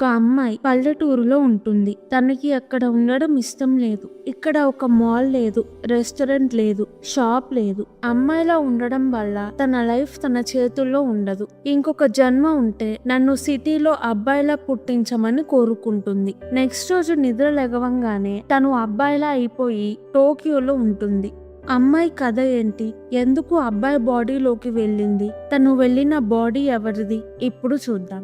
ఒక అమ్మాయి పల్లెటూరులో ఉంటుంది. తనకి అక్కడ ఉండడం ఇష్టం లేదు. ఇక్కడ ఒక మాల్ లేదు, రెస్టారెంట్ లేదు, షాప్ లేదు. అమ్మాయిలా ఉండడం వల్ల తన లైఫ్ తన చేతుల్లో ఉండదు. ఇంకొక జన్మ ఉంటే నన్ను సిటీలో అబ్బాయిలా పుట్టించమని కోరుకుంటుంది. నెక్స్ట్ రోజు నిద్ర లెగవంగానే తను అబ్బాయిలా అయిపోయి టోక్యోలో ఉంటుంది. అమ్మాయి కథ ఏంటి? ఎందుకు అబ్బాయి బాడీలోకి వెళ్ళింది? తను వెళ్ళిన బాడీ ఎవరిది? ఇప్పుడు చూద్దాం.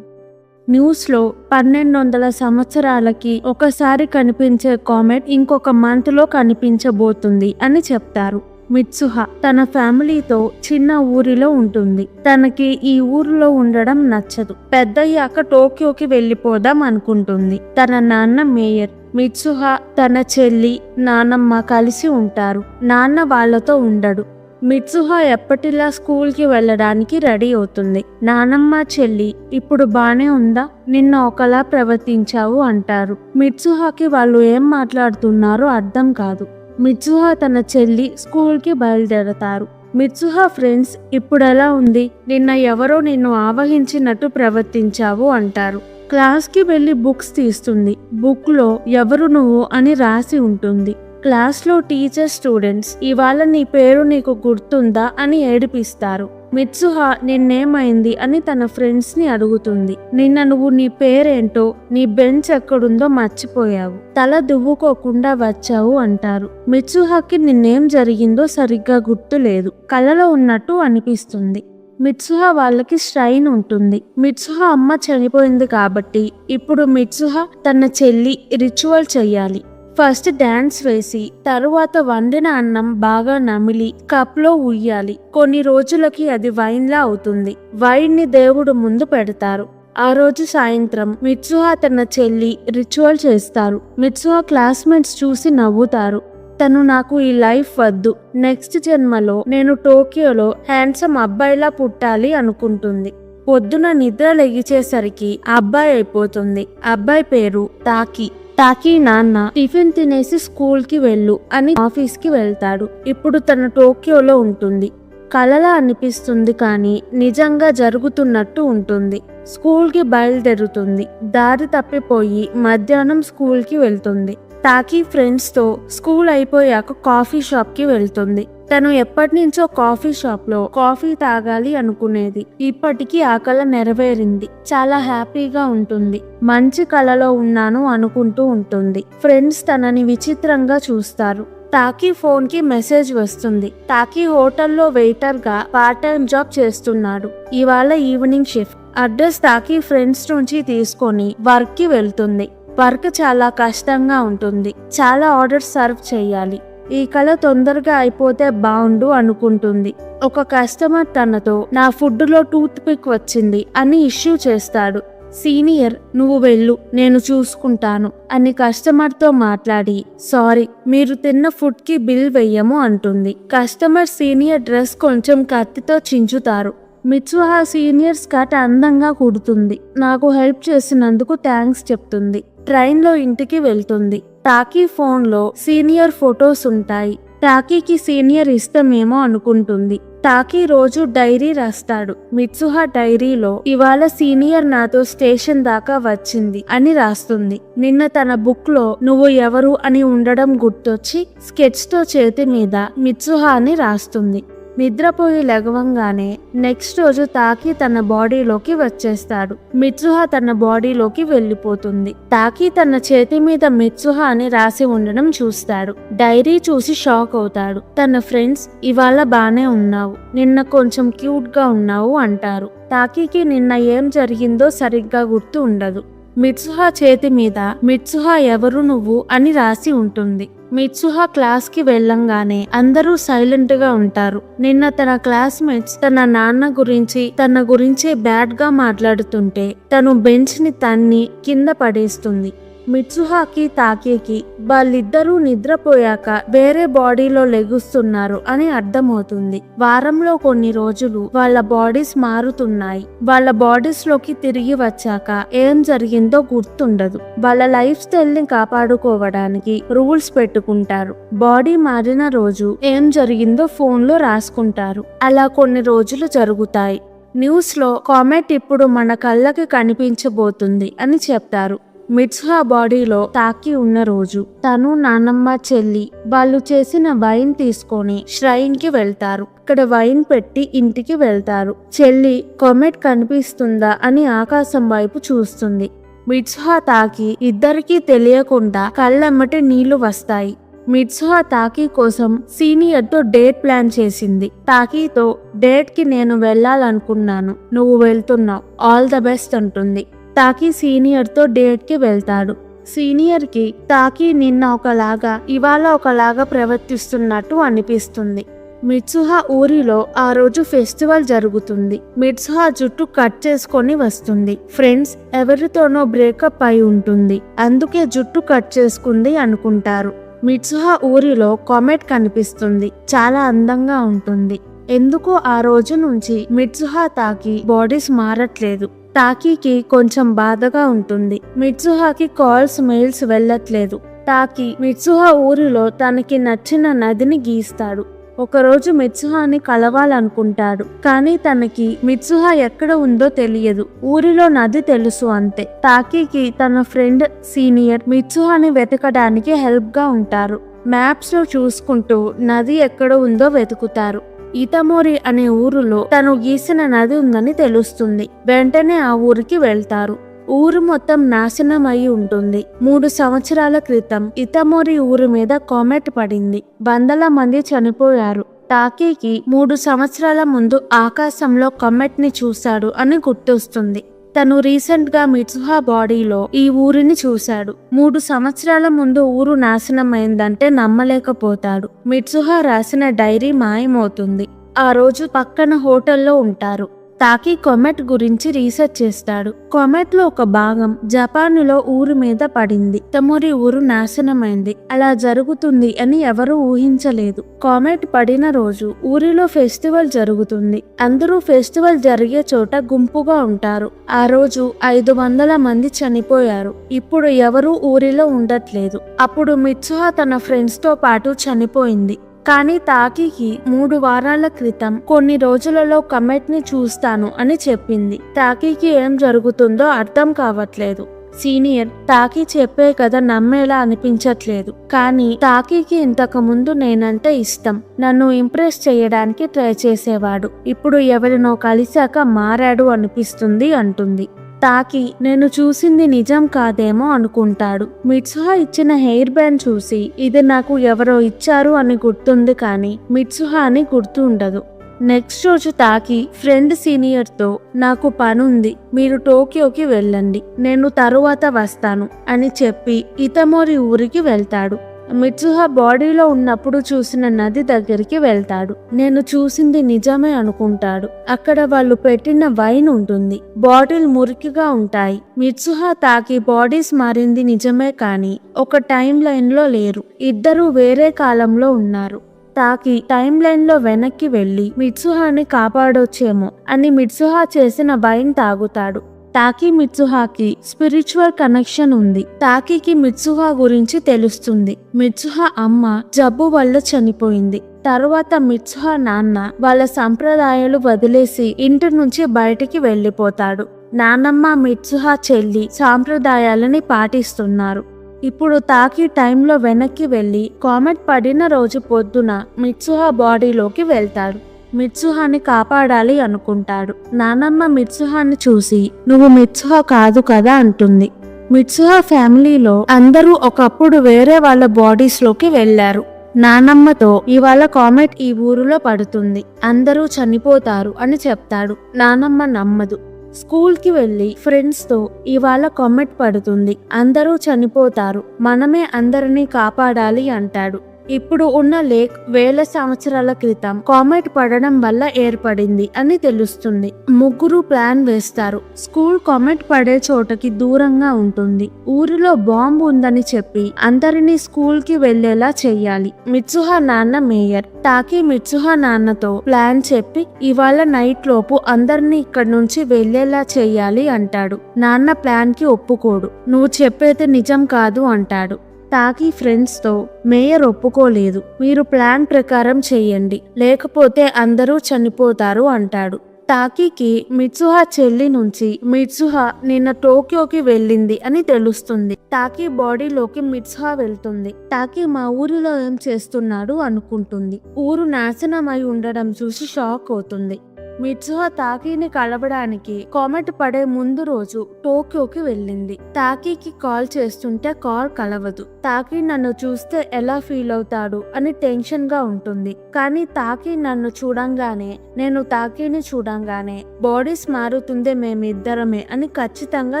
న్యూస్లో 1200 సంవత్సరాలకి ఒకసారి కనిపించే కామెట్ ఇంకొక మంత్ లో కనిపించబోతుంది అని చెప్తారు. మిత్సుహా తన ఫ్యామిలీతో చిన్న ఊరిలో ఉంటుంది. తనకి ఈ ఊరిలో ఉండడం నచ్చదు. పెద్దయ్యాక టోక్యోకి వెళ్ళిపోదాం అనుకుంటుంది. తన నాన్న మేయర్. మిత్సుహా తన చెల్లి, నానమ్మ కలిసి ఉంటారు. నాన్న వాళ్ళతో ఉండడు. మిత్సుహా ఎప్పటిలా స్కూల్కి వెళ్ళడానికి రెడీ అవుతుంది. నానమ్మ, చెల్లి ఇప్పుడు బానే ఉందా? నిన్న ఒకలా ప్రవర్తించావు అంటారు. మిత్సుహాకి వాళ్ళు ఏం మాట్లాడుతున్నారో అర్థం కాదు. మిత్సుహా తన చెల్లి స్కూల్కి బయలుదేరతారు. మిత్సుహా ఫ్రెండ్స్ ఇప్పుడు ఎలా ఉంది? నిన్న ఎవరో నిన్ను ఆవహించినట్టు ప్రవర్తించావు అంటారు. క్లాస్కి వెళ్ళి బుక్స్ తీస్తుంది. బుక్లో ఎవరు నువ్వు అని రాసి ఉంటుంది. క్లాస్లో టీచర్ స్టూడెంట్స్ ఇవాళ నీ పేరు నీకు గుర్తుందా అని ఏడిపిస్తారు. మిత్సుహా నిన్నేమైంది అని తన ఫ్రెండ్స్ ని అడుగుతుంది. నిన్న నువ్వు నీ పేరేంటో, నీ బెంచ్ ఎక్కడుందో మర్చిపోయావు, తల దువ్వుకోకుండా వచ్చావు అంటారు. మిత్సుహాకి నిన్నేం జరిగిందో సరిగ్గా గుర్తు లేదు, కలలో ఉన్నట్టు అనిపిస్తుంది. మిత్సుహా వాళ్ళకి స్ట్రైన్ ఉంటుంది. మిత్సుహా అమ్మ చనిపోయింది కాబట్టి ఇప్పుడు మిత్సుహా తన చెల్లి రిచువల్ చెయ్యాలి. ఫస్ట్ డాన్స్ వేసి తరువాత వండిన అన్నం బాగా నమిలి కప్లో ఉయ్యాలి. కొన్ని రోజులకి అది వైన్లా అవుతుంది. వైన్ ని దేవుడు ముందు పెడతారు. ఆ రోజు సాయంత్రం మిత్సుహా తన చెల్లి రిచువల్ చేస్తారు. మిత్సుహా క్లాస్మేట్స్ చూసి నవ్వుతారు. తను నాకు ఈ లైఫ్ వద్దు, నెక్స్ట్ జన్మలో నేను టోక్యోలో హ్యాండ్సమ్ అబ్బాయిలా పుట్టాలి అనుకుంటుంది. పొద్దున నిద్ర లెగిచేసరికి అబ్బాయి అయిపోతుంది. అబ్బాయి పేరు తాకి. తాకి నాన్న టిఫిన్ తినేసి స్కూల్కి వెళ్ళు అని ఆఫీస్కి వెళ్తాడు. ఇప్పుడు తన టోక్యోలో ఉంటుంది. కలలా అనిపిస్తుంది కానీ నిజంగా జరుగుతున్నట్టు ఉంటుంది. స్కూల్కి బయలుదేరుతుంది. దారి తప్పిపోయి మధ్యాహ్నం స్కూల్కి వెళ్తుంది. తాకి ఫ్రెండ్స్తో స్కూల్ అయిపోయాక కాఫీ షాప్కి వెళ్తుంది. తను ఎప్పటి నుంచో కాఫీ షాప్లో కాఫీ తాగాలి అనుకునేది. ఇప్పటికీ ఆ కల నెరవేరింది. చాలా హ్యాపీగా ఉంటుంది. మంచి కలలో ఉన్నాను అనుకుంటూ ఉంటుంది. ఫ్రెండ్స్ తనని విచిత్రంగా చూస్తారు. తాకి ఫోన్ కి మెసేజ్ వస్తుంది. తాకి హోటల్లో వెయిటర్ గా పార్ట్ టైం జాబ్ చేస్తున్నాడు. ఇవాళ ఈవినింగ్ షిఫ్ట్. అడ్రస్ తాకి ఫ్రెండ్స్ నుంచి తీసుకొని వర్క్ కి వెళ్తుంది. వర్క్ చాలా కష్టంగా ఉంటుంది. చాలా ఆర్డర్స్ సర్వ్ చేయాలి. ఈ కళ తొందరగా అయిపోతే బాగుండు అనుకుంటుంది. ఒక కస్టమర్ తనతో నా ఫుడ్లో టూత్ పిక్ వచ్చింది అని ఇష్యూ చేస్తాడు. సీనియర్ నువ్వు వెళ్ళు, నేను చూసుకుంటాను అని కస్టమర్తో మాట్లాడి సారీ మీరు తిన్న ఫుడ్కి బిల్ వెయ్యము అంటుంది. కస్టమర్ సీనియర్ డ్రెస్ కొంచెం కత్తితో చించుతారు. మిత్సుహా సీనియర్ స్కర్ట్ అందంగా కుడుతుంది. నాకు హెల్ప్ చేసినందుకు థ్యాంక్స్ చెప్తుంది. ట్రైన్లో ఇంటికి వెళ్తుంది. తాకి ఫోన్లో సీనియర్ ఫొటోస్ ఉంటాయి. తాకీకి సీనియర్ ఇష్టమేమో అనుకుంటుంది. తాకి రోజు డైరీ రాస్తాడు. మిత్సుహా డైరీలో ఇవాళ సీనియర్ నాతో స్టేషన్ దాకా వచ్చింది అని రాస్తుంది. నిన్న తన బుక్ లో నువ్వు ఎవరు అని ఉండడం గుర్తొచ్చి స్కెచ్ తో చేతి మీద మిత్సుహా అని రాస్తుంది. నిద్రపోయి లెగవంగానే నెక్స్ట్ రోజు తాకి తన బాడీలోకి వచ్చేస్తాడు. మిత్సుహా తన బాడీలోకి వెళ్ళిపోతుంది. తాకి తన చేతి మీద మిత్సుహా అని రాసి ఉండడం చూస్తాడు. డైరీ చూసి షాక్ అవుతాడు. తన ఫ్రెండ్స్ ఇవాళ బానే ఉన్నావు, నిన్న కొంచెం క్యూట్ గా ఉన్నావు అంటారు. తాకికి నిన్న ఏం జరిగిందో సరిగ్గా గుర్తు ఉండదు. మిత్సుహా చేతి మీద మిత్సుహా ఎవరు నువ్వు అని రాసి ఉంటుంది. మిత్సుహా క్లాస్ కి వెళ్ళంగానే అందరూ సైలెంట్ గా ఉంటారు. నిన్న తన క్లాస్మేట్స్ తన నాన్న గురించి తన గురించే బ్యాడ్ గా మాట్లాడుతుంటే తను బెంచ్ ని తన్ని కింద పడేస్తుంది. మిత్సుహాకి తాకీకి వాళ్ళిద్దరూ నిద్రపోయాక వేరే బాడీలో లెగుస్తున్నారు అని అర్థమవుతుంది. వారంలో కొన్ని రోజులు వాళ్ళ బాడీస్ మారుతున్నాయి. వాళ్ళ బాడీస్ లోకి తిరిగి వచ్చాక ఏం జరిగిందో గుర్తుండదు. వాళ్ళ లైఫ్ స్టైల్ ని కాపాడుకోవడానికి రూల్స్ పెట్టుకుంటారు. బాడీ మారిన రోజు ఏం జరిగిందో ఫోన్ లో రాసుకుంటారు. అలా కొన్ని రోజులు జరుగుతాయి. న్యూస్లో కామెట్ ఇప్పుడు మన కళ్ళకి కనిపించబోతుంది అని చెప్తారు. మిట్సుహా బాడీలో తాకి ఉన్న రోజు తను, నానమ్మ, చెల్లి వాళ్ళు చేసిన వైన్ తీసుకొని ష్రైన్ కి వెళ్తారు. ఇక్కడ వైన్ పెట్టి ఇంటికి వెళ్తారు. చెల్లి కామెట్ కనిపిస్తుందా అని ఆకాశం వైపు చూస్తుంది. మిట్సుహా తాకి ఇద్దరికీ తెలియకుండా కళ్ళమ్మటి నీళ్లు వస్తాయి. మిట్సుహా తాకీ కోసం సీనియర్తో డేట్ ప్లాన్ చేసింది. తాకీతో డేట్ కి నేను వెళ్ళాలనుకున్నాను, నువ్వు వెళ్తున్నావు, ఆల్ ద బెస్ట్ అంటుంది. తాకీ సీనియర్తో డేట్ కి వెళ్తాడు. సీనియర్ కి తాకీ నిన్న ఒకలాగా ఇవాళ ఒకలాగా ప్రవర్తిస్తున్నట్టు అనిపిస్తుంది. మిట్సుహా ఊరిలో ఆ రోజు ఫెస్టివల్ జరుగుతుంది. మిట్సుహా జుట్టు కట్ చేసుకొని వస్తుంది. ఫ్రెండ్స్ ఎవరితోనో బ్రేకప్ అయి ఉంటుంది, అందుకే జుట్టు కట్ చేసుకుంది అనుకుంటారు. మిట్సుహా ఊరిలో కామెట్ కనిపిస్తుంది. చాలా అందంగా ఉంటుంది. ఎందుకో ఆ రోజు నుంచి మిట్సుహా తాకి బాడీస్ మారట్లేదు. తాకీకి కొంచెం బాధగా ఉంటుంది. మిట్సుహాకి కాల్స్, మెయిల్స్ వెళ్ళట్లేదు. తాకి మిట్సుహా ఊరిలో తనకి నచ్చిన నదిని గీస్తాడు. ఒకరోజు మిట్సుహాని కలవాలనుకుంటాడు, కానీ తనకి మిట్సుహా ఎక్కడ ఉందో తెలియదు. ఊరిలో నది తెలుసు అంతే. తాకీకి తన ఫ్రెండ్ సీనియర్ మిట్సుహాని వెతకడానికి హెల్ప్ గా ఉంటారు. మ్యాప్స్ లో చూసుకుంటూ నది ఎక్కడ ఉందో వెతుకుతారు. ఇతమోరి అనే ఊరిలో తను గీసిన నది ఉందని తెలుస్తుంది. వెంటనే ఆ ఊరికి వెళ్తారు. ఊరు మొత్తం నాశనం అయి ఉంటుంది. 3 సంవత్సరాల క్రితం ఇతమోరి ఊరు మీద కామెట్ పడింది. వందల మంది చనిపోయారు. తాకీకి 3 సంవత్సరాల ముందు ఆకాశంలో కామెట్ ని చూశాడు అని గుర్తొస్తుంది. తను రీసెంట్ గా మిట్సుహా బాడీలో ఈ ఊరిని చూశాడు. 3 సంవత్సరాల ముందు ఊరు నాశనమైందంటే నమ్మలేకపోతాడు. మిట్సుహా రాసిన డైరీ మాయమవుతుంది. ఆ రోజు పక్కన హోటల్లో ఉంటారు. తాకీ కామెట్ గురించి రీసెర్చ్ చేస్తాడు. కామెట్ లో ఒక భాగం జపానులో ఊరు మీద పడింది. తమోరి ఊరు నాశనమైంది. అలా జరుగుతుంది అని ఎవరూ ఊహించలేదు. కామెట్ పడిన రోజు ఊరిలో ఫెస్టివల్ జరుగుతుంది. అందరూ ఫెస్టివల్ జరిగే చోట గుంపుగా ఉంటారు. ఆ రోజు 500 మంది చనిపోయారు. ఇప్పుడు ఎవరూ ఊరిలో ఉండట్లేదు. అప్పుడు మిట్సుహా తన ఫ్రెండ్స్ తో పాటు చనిపోయింది. కానీ తాకీకి 3 వారాల క్రితం కొన్ని రోజులలో కామెట్ ని చూస్తాను అని చెప్పింది. తాకీకి ఏం జరుగుతుందో అర్థం కావట్లేదు. సీనియర్ తాకీ చెప్పే కదా నమ్మేలా అనిపించట్లేదు. కానీ తాకీకి ఇంతకు ముందు నేనంటే ఇష్టం. నన్ను ఇంప్రెస్ చేయడానికి ట్రై చేసేవాడు. ఇప్పుడు ఎవరినో కలిశాక మారాడు అనిపిస్తుంది అంటుంది. తాకి నేను చూసింది నిజం కాదేమో అనుకుంటాడు. మిట్సుహా ఇచ్చిన హెయిర్ బ్యాండ్ చూసి ఇది నాకు ఎవరో ఇచ్చారు అని గుర్తుంది, కానీ మిట్సుహా అని గుర్తు ఉండదు. నెక్స్ట్ రోజు తాకి ఫ్రెండ్ సీనియర్ తో నాకు పనుంది, మీరు టోక్యోకి వెళ్ళండి, నేను తరువాత వస్తాను అని చెప్పి ఇతమోరి ఊరికి వెళ్తాడు. మిట్సుహా బాడీలో ఉన్నప్పుడు చూసిన నది దగ్గరికి వెళ్తాడు. నేను చూసింది నిజమే అనుకుంటాడు. అక్కడ వాళ్ళు పెట్టిన వైన్ ఉంటుంది. బాటిల్ మురికిగా ఉంటాయి. మిట్సుహా తాకి బాడీస్ మారింది నిజమే, కానీ ఒక టైం లైన్ లో లేరు. ఇద్దరు వేరే కాలంలో ఉన్నారు. తాకి టైం లైన్ లో వెనక్కి వెళ్లి మిట్సుహాని కాపాడొచ్చేమో అని మిట్సుహా చేసిన వైన్ తాగుతాడు. తాకి మిట్సుహాకి స్పిరిచువల్ కనెక్షన్ ఉంది. తాకీకి మిట్సుహా గురించి తెలుస్తుంది. మిట్సుహా అమ్మ జబ్బు వల్ల చనిపోయింది. తరువాత మిట్సుహా నాన్న వాళ్ళ సంప్రదాయాలు వదిలేసి ఇంటి నుంచి బయటికి వెళ్లిపోతాడు. నానమ్మ, మిట్సుహా చెల్లి సాంప్రదాయాలని పాటిస్తున్నారు. ఇప్పుడు తాకి టైంలో వెనక్కి వెళ్లి కామెట్ పడిన రోజు పొద్దున మిట్సుహా బాడీలోకి వెళ్తాడు. మిట్సుహాని కాపాడాలి అనుకుంటాడు. నానమ్మ మిట్సుహాని చూసి నువ్వు మిట్సుహా కాదు కదా అంటుంది. మిట్సుహా ఫ్యామిలీలో అందరూ ఒకప్పుడు వేరే వాళ్ళ బాడీస్ లోకి వెళ్లారు. నానమ్మతో ఇవాళ కామెట్ ఈ ఊరిలో పడుతుంది, అందరూ చనిపోతారు అని చెప్తాడు. నానమ్మ నమ్మదు. స్కూల్ కి వెళ్లి ఫ్రెండ్స్ తో ఇవాళ కామెట్ పడుతుంది, అందరూ చనిపోతారు, మనమే అందరినీ కాపాడాలి అంటాడు. ఇప్పుడు ఉన్న లేక్ వేల సంవత్సరాల క్రితం కామెట్ పడడం వల్ల ఏర్పడింది అని తెలుస్తుంది. ముగ్గురు ప్లాన్ వేస్తారు. స్కూల్ కామెట్ పడే చోటకి దూరంగా ఉంటుంది. ఊరిలో బాంబు ఉందని చెప్పి అందరినీ స్కూల్ కి వెళ్లేలా చెయ్యాలి. మిట్సుహా నాన్న మేయర్. తాకి మిట్సుహా నాన్నతో ప్లాన్ చెప్పి ఇవాళ నైట్ లోపు అందరినీ ఇక్కడి నుంచి వెళ్లేలా చెయ్యాలి అంటాడు. నాన్న ప్లాన్ కి ఒప్పుకోడు. నువ్వు చెప్పేది నిజం కాదు అంటాడు. తాకి ఫ్రెండ్స్ తో మేయర్ ఒప్పుకోలేదు. మీరు ప్లాన్ ప్రకారం చెయ్యండి, లేకపోతే అందరూ చనిపోతారు అంటాడు. టాకీకి మిత్సుహా చెల్లి నుంచి మిత్సుహా నిన్న టోక్యోకి వెళ్ళింది అని తెలుస్తుంది. టాకీ బాడీలోకి మిత్సుహా వెళ్తుంది. టాకీ మా ఊరిలో ఏం చేస్తున్నాడు అనుకుంటుంది. ఊరు నాశనం అయి ఉండడం చూసి షాక్ అవుతుంది. మిత్సుహా టాకీని కలవడానికి కామెట్ పడే ముందు రోజు టోక్యోకి వెళ్ళింది. టాకీకి కాల్ చేస్తుంటే కాల్ కలవదు. టాకీ నన్ను చూస్తే ఎలా ఫీల్ అవుతాడు అని టెన్షన్ గా ఉంటుంది. కానీ టాకీ నన్ను చూడంగానే, నేను టాకీని చూడంగానే బాడీస్ మారుతుందే మేమిద్దరమే అని ఖచ్చితంగా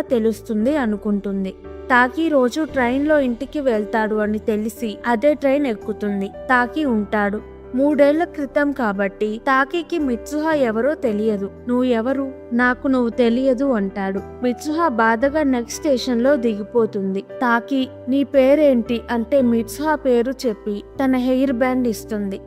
తెలుస్తుంది అనుకుంటుంది. టాకీ రోజు ట్రైన్లో ఇంటికి వెళ్తాడు అని తెలిసి అదే ట్రైన్ ఎక్కుతుంది. టాకీ ఉంటాడు. 3 ఏళ్ల క్రితం కాబట్టి టాకీకి మిత్సుహా ఎవరో తెలియదు. నువ్వు ఎవరు? నాకు నువ్వు తెలియదు అంటాడు. మిత్సుహా బాధగా నెక్స్ట్ స్టేషన్ లో దిగిపోతుంది. టాకీ నీ పేరేంటి అంటే మిత్సుహా పేరు చెప్పి తన హెయిర్ బ్యాండ్ ఇస్తుంది.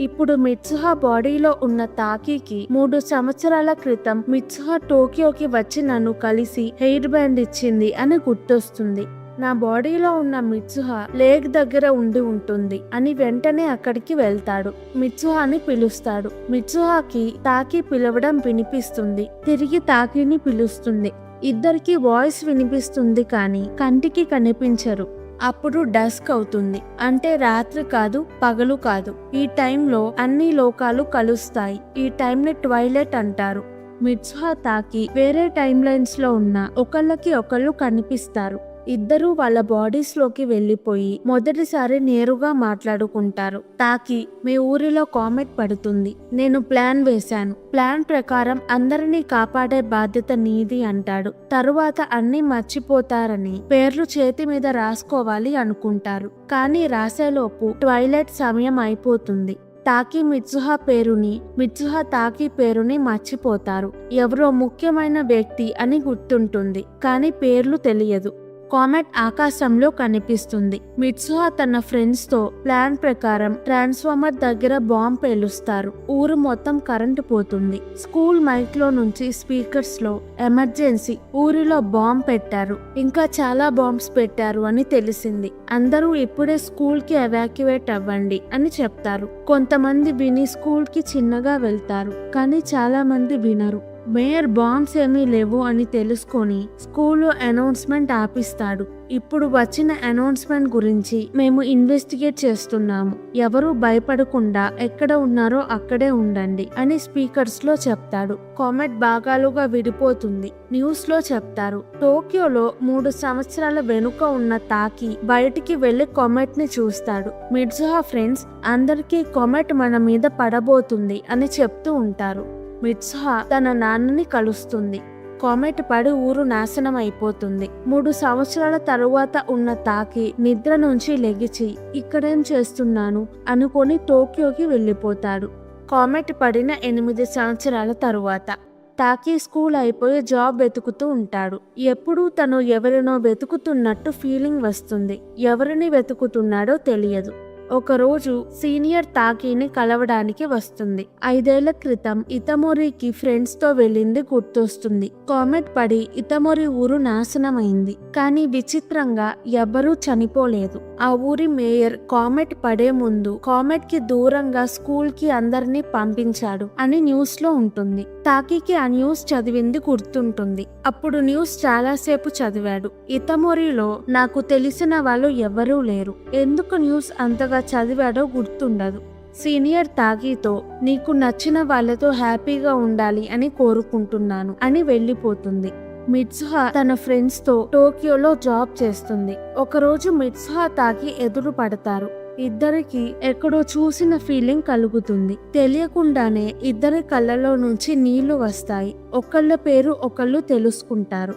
ఇప్పుడు మిత్సుహా బాడీలో ఉన్న టాకీకి 3 సంవత్సరాల క్రితం మిత్సుహా టోక్యోకి వచ్చి నన్ను కలిసి హెయిర్ బ్యాండ్ ఇచ్చింది అని గుర్తొస్తుంది. నా బాడీలో ఉన్న మిత్సుహా లేక్ దగ్గర ఉండి ఉంటుంది అని వెంటనే అక్కడికి వెళ్తాడు. మిత్సుహాని పిలుస్తాడు. మిత్సుహాకి టాకీ పిలవడం వినిపిస్తుంది. తిరిగి టాకీని పిలుస్తుంది. ఇద్దరికి వాయిస్ వినిపిస్తుంది కానీ కంటికి కనిపించరు. అప్పుడు డస్క్ అవుతుంది. అంటే రాత్రి కాదు, పగలు కాదు. ఈ టైంలో అన్ని లోకాలు కలుస్తాయి. ఈ టైంని ట్వైలైట్ అంటారు. మిత్సుహా టాకీ వేరే టైమ్ లైన్స్ లో ఉన్న ఒకళ్ళకి ఒకళ్ళు కనిపిస్తారు. ఇద్దరూ వాళ్ళ బాడీస్ లోకి వెళ్లిపోయి మొదటిసారి నేరుగా మాట్లాడుకుంటారు. టాకీ మీ ఊరిలో కామెట్ పడుతుంది. నేను ప్లాన్ వేశాను. ప్లాన్ ప్రకారం అందరినీ కాపాడే బాధ్యత నీది అంటాడు. తరువాత అన్ని మర్చిపోతారని పేర్లు చేతి మీద రాసుకోవాలి అనుకుంటారు. కానీ రాసేలోపు ట్వైలైట్ సమయం అయిపోతుంది. టాకీ మిత్సుహా పేరుని, మిత్సుహా టాకీ పేరుని మర్చిపోతారు. ఎవరో ముఖ్యమైన వ్యక్తి అని గుర్తుంటుంది కానీ పేర్లు తెలియదు. కామెట్ ఆకాశంలో కనిపిస్తుంది. మిత్సుహా తన ఫ్రెండ్స్ తో ప్లాన్ ప్రకారం ట్రాన్స్ఫార్మర్ దగ్గర బాంబ్ పేలుస్తారు. ఊరు మొత్తం కరెంటు పోతుంది. స్కూల్ మైక్ లో నుంచి స్పీకర్స్ లో ఎమర్జెన్సీ, ఊరిలో బాంబ్ పెట్టారు, ఇంకా చాలా బాంబ్స్ పెట్టారు అని తెలిసింది. అందరూ ఇప్పుడే స్కూల్ కి ఎవాక్యువేట్ అవ్వండి అని చెప్తారు. కొంతమంది విని స్కూల్ కి చిన్నగా వెళ్తారు కానీ చాలా మంది వినరు. మేయర్ బాంబ్స్ ఏమీ లేవు అని తెలుసుకొని స్కూల్లో అనౌన్స్మెంట్ ఆపిస్తాడు. ఇప్పుడు వచ్చిన అనౌన్స్మెంట్ గురించి మేము ఇన్వెస్టిగేట్ చేస్తున్నాము. ఎవరూ భయపడకుండా ఎక్కడ ఉన్నారో అక్కడే ఉండండి అని స్పీకర్స్ లో చెప్తాడు. కామెట్ భాగాలుగా విడిపోతుంది. న్యూస్ లో చెప్తారు. టోక్యోలో 3 సంవత్సరాల వెనుక ఉన్న టాకీ బయటికి వెళ్లి కామెట్ ని చూస్తాడు. మిత్సుహా ఫ్రెండ్స్ అందరికీ కామెట్ మన మీద పడబోతుంది అని చెప్తూ ఉంటారు. మిత్సుహా తన నాన్నని కలుస్తుంది. కామెట్ పడి ఊరు నాశనం అయిపోతుంది. 3 సంవత్సరాల తరువాత ఉన్న టాకీ నిద్ర నుంచి లెగిచి ఇక్కడేం చేస్తున్నాను అనుకొని టోక్యోకి వెళ్ళిపోతాడు. కామెట్ పడిన 8 సంవత్సరాల తరువాత టాకీ స్కూల్ అయిపోయి జాబ్ వెతుకుతూ ఉంటాడు. ఎప్పుడూ తను ఎవరినో వెతుకుతున్నట్టు ఫీలింగ్ వస్తుంది. ఎవరిని వెతుకుతున్నాడో తెలియదు. ఒకరోజు సీనియర్ టాకీని కలవడానికి వస్తుంది. 5 ఏళ్ల క్రితం ఇతమోరికి ఫ్రెండ్స్ తో వెళ్ళింది గుర్తొస్తుంది. కామెట్ పడి ఇతమోరి ఊరు నాశనమైంది. కానీ విచిత్రంగా ఎవ్వరూ చనిపోలేదు. ఆ ఊరి మేయర్ కామెట్ పడే ముందు కామెట్ కి దూరంగా స్కూల్ కి అందరినీ పంపించాడు అని న్యూస్ లో ఉంటుంది. టాకీకి ఆ న్యూస్ చదివింది గుర్తుంటుంది. అప్పుడు న్యూస్ చాలాసేపు చదివాడు. ఇతమోరిలో నాకు తెలిసిన వాళ్ళు ఎవరూ లేరు. ఎందుకు న్యూస్ అంతగా చదివాడో గుర్తుండదు. సీనియర్ టాకీతో నీకు నచ్చిన వాళ్ళతో హ్యాపీగా ఉండాలి అని కోరుకుంటున్నాను అని వెళ్ళిపోతుంది. మిత్సుహా తన ఫ్రెండ్స్ తో టోక్యోలో జాబ్ చేస్తుంది. ఒకరోజు మిత్సుహా టాకీ ఎదురు పడతారు. ఇద్దరికి ఎక్కడో చూసిన ఫీలింగ్ కలుగుతుంది. తెలియకుండానే ఇద్దరి కళ్ళలో నుంచి నీళ్లు వస్తాయి. ఒకళ్ళ పేరు ఒకళ్ళు తెలుసుకుంటారు.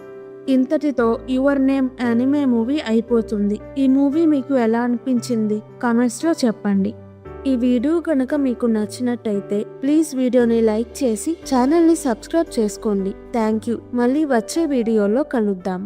ఇంతటితో యువర్ నేమ్ అనిమే మూవీ అయిపోతుంది. ఈ మూవీ మీకు ఎలా అనిపించింది కామెంట్స్ లో చెప్పండి. ఈ వీడియో కనుక మీకు నచ్చినట్టయితే ప్లీజ్ వీడియోని లైక్ చేసి ఛానల్ని సబ్స్క్రైబ్ చేసుకోండి. Thank you. మళ్ళీ వచ్చే వీడియోలో కలుద్దాం.